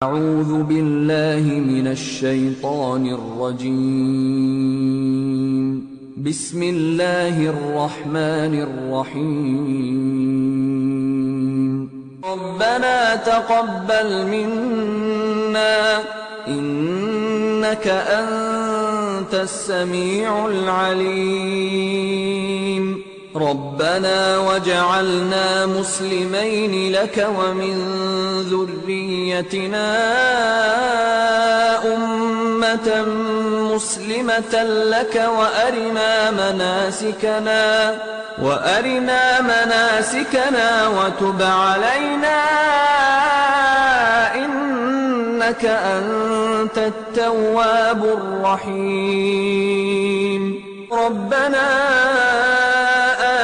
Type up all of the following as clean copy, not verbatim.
أعوذ بالله من الشيطان الرجيم. بسم الله الرحمن الرحيم. ربنا تقبل منا إنك أنت السميع العليم. ربنا واجعلنا مسلمين لك ومن ذريتنا أمة مسلمة لك وأرنا مناسكنا وتب علينا إنك أنت التواب الرحيم. ربنا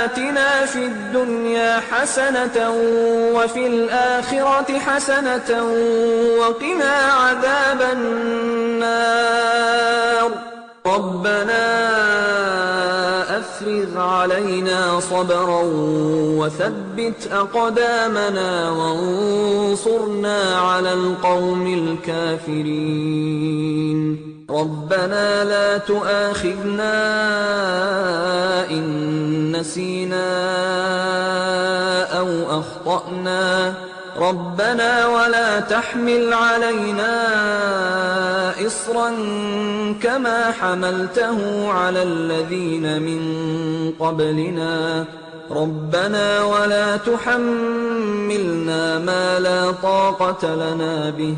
آتنا في الدنيا حسنة وفي الآخرة حسنة وقنا عذاب النار. ربنا أفرغ علينا صبرا وثبت أقدامنا وانصرنا على القوم الكافرين. ربنا لا تؤاخذنا إن نسينا أو أخطأنا. ربنا ولا تحمل علينا إصرا كما حملته على الذين من قبلنا. ربنا ولا تحملنا ما لا طاقة لنا به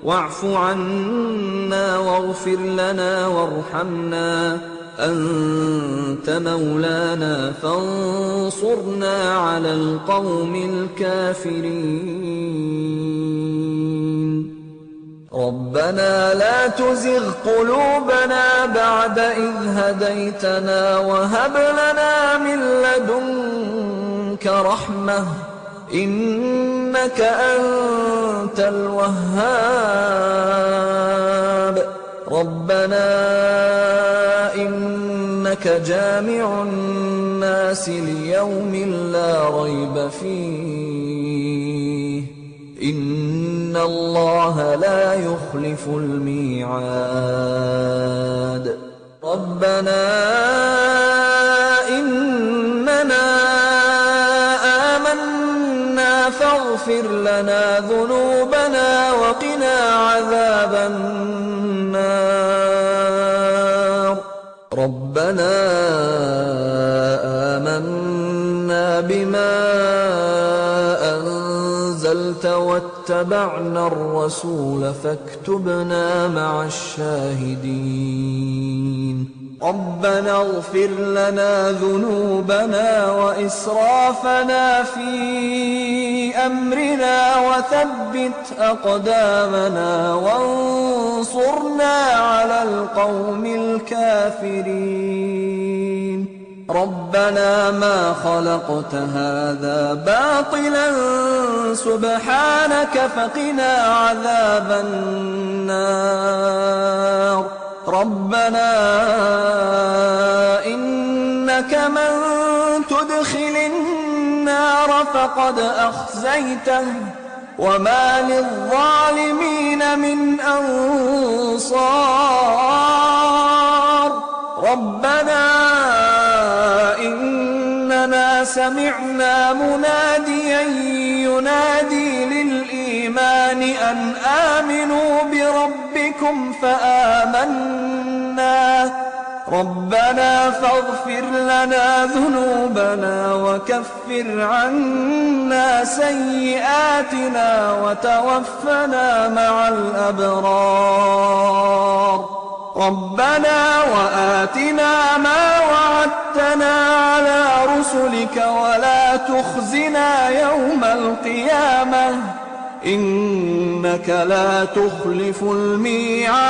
واعف عنا واغفر لنا وارحمنا أنت مولانا فانصرنا على القوم الكافرين. ربنا لا تزغ قلوبنا بعد إذ هديتنا وهب لنا من لدنك رحمة إنك أنت الوهاب. ربنا إنك جامع الناس ليوم لا ريب فيه إن الله لا يخلف الميعاد. ربنا إننا فاغفر لنا ذنوبنا وقنا عذاب النار. ربنا آمنا بما أنزلت واتبعنا الرسول فاكتبنا مع الشاهدين. ربنا اغفر لنا ذنوبنا وإسرافنا في أمرنا وثبت أقدامنا وانصرنا على القوم الكافرين. ربنا ما خلقت هذا باطلا سبحانك فقنا عذاب النار. ربنا إنك من تدخل النار فقد أخزيته وما للظالمين من أنصار. ربنا إننا سمعنا مناديا ينادي للإيمان أن آمنوا بربكم فآمنا. ربنا فاغفر لنا ذنوبنا وكفر عنا سيئاتنا وتوفنا مع الأبرار. ربنا وآتنا ما وعدتنا على رسلك ولا تخزنا يوم القيامة إنك لا تخلف الميعاد.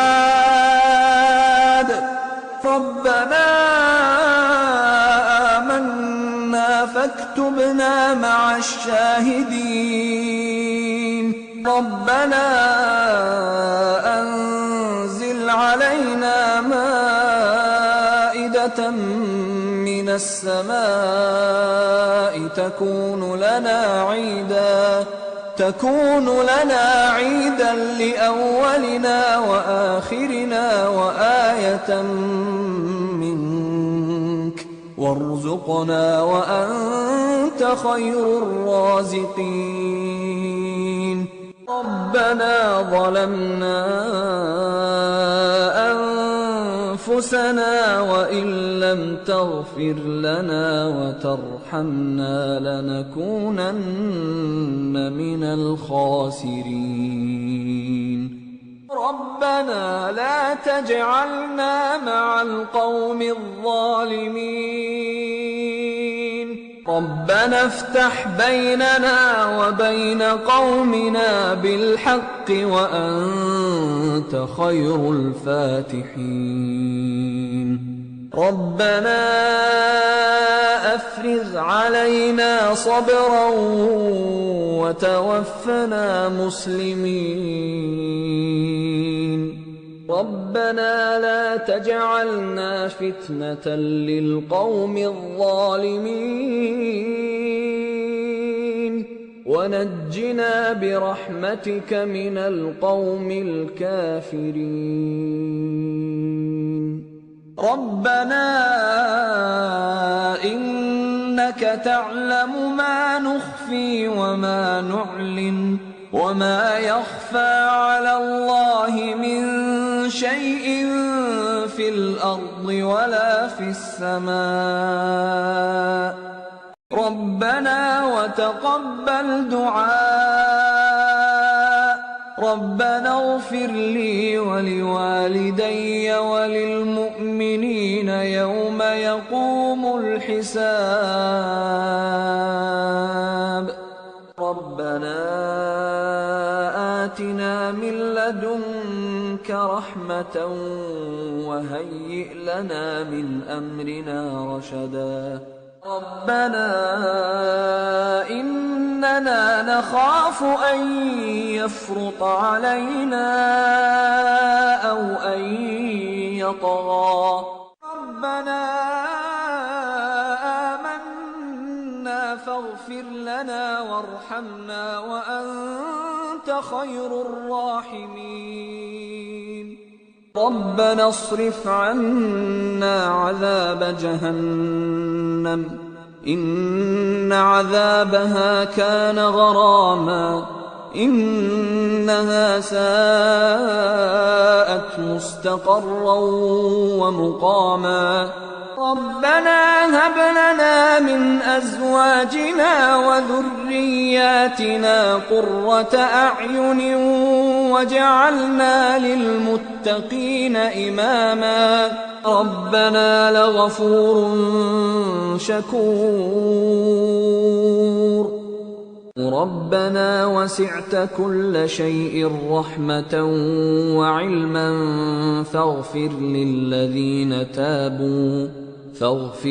ربنا آمنا فاكتبنا مع الشاهدين. ربنا أنزل علينا مائدة من السماء تكون لنا عيدا تكون لنا عيدا لأولنا وآخرنا وآية منك وارزقنا وأنت خير الرازقين. ربنا ظلمنا أنفسنا وإن لم تغفر لنا وترحمنا لنكونن من الخاسرين. ربنا لا تجعلنا مع القوم الظالمين. ربنا افتح بيننا وبين قومنا بالحق وأنت خير الفاتحين. ربنا أفرغ علينا صبرا وتوفنا مسلمين. ربنا لا تجعلنا فتنة للقوم الظالمين ونجنا برحمتك من القوم الكافرين. ربنا إنك تعلم ما نخفي وما نعلن وما يخفى على الله من شيء في الأرض ولا في السماء. ربنا وتقبل دعاء. ربنا اغفر لي ولوالدي وللمؤمنين يوم يقوم الحساب. ربنا آتنا من لدنك رحمة وهيئ لنا من أمرنا رشدا. ربنا إننا نخاف أن يفرط علينا أو أن يطغى. ربنا آمنا فاغفر لنا وارحمنا وأنت خير الراحمين. ربنا اصرف عنا عذاب جهنم إن عذابها كان غراما إنها ساءت مستقرا ومقاما. ربنا هب لنا من أزواجنا وذرياتنا قرة أعين واجعلنا للمتقين إماما. ربنا لغفور شكور. ربنا وسعت كل شيء رحمة وعلما فاغفر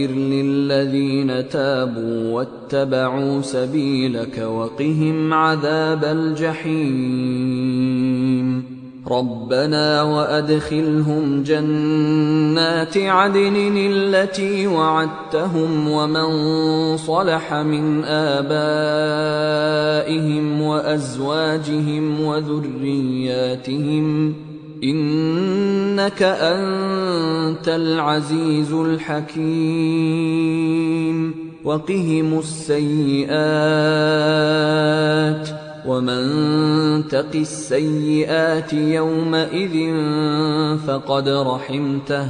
للذين تابوا واتبعوا سبيلك وقهم عذاب الجحيم. ربنا وأدخلهم جنات عدن التي وعدتهم ومن صلح من آبائهم وأزواجهم وذرياتهم إنك أنت العزيز الحكيم. وقهم السيئات ومن تق السيئات يومئذ فقد رحمته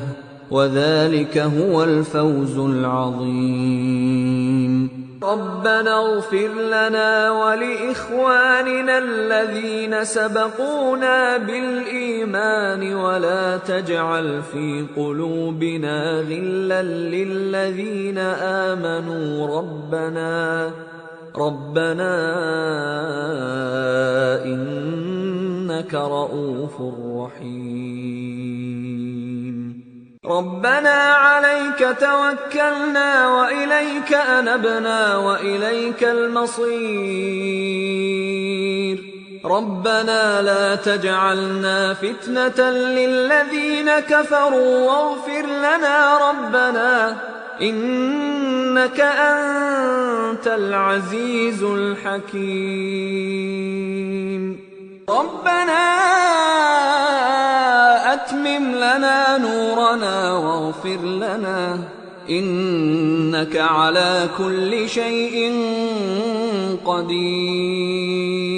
وذلك هو الفوز العظيم. ربنا اغفر لنا ولإخواننا الذين سبقونا بالإيمان ولا تجعل في قلوبنا غلا للذين آمنوا ربنا إنك رؤوف رحيم. ربنا عليك توكلنا وإليك أنبنا وإليك المصير. ربنا لا تجعلنا فتنة للذين كفروا واغفر لنا ربنا إنك أنت العزيز الحكيم ربنا أتمم لنا نورنا واغفر لنا إنك على كل شيء قدير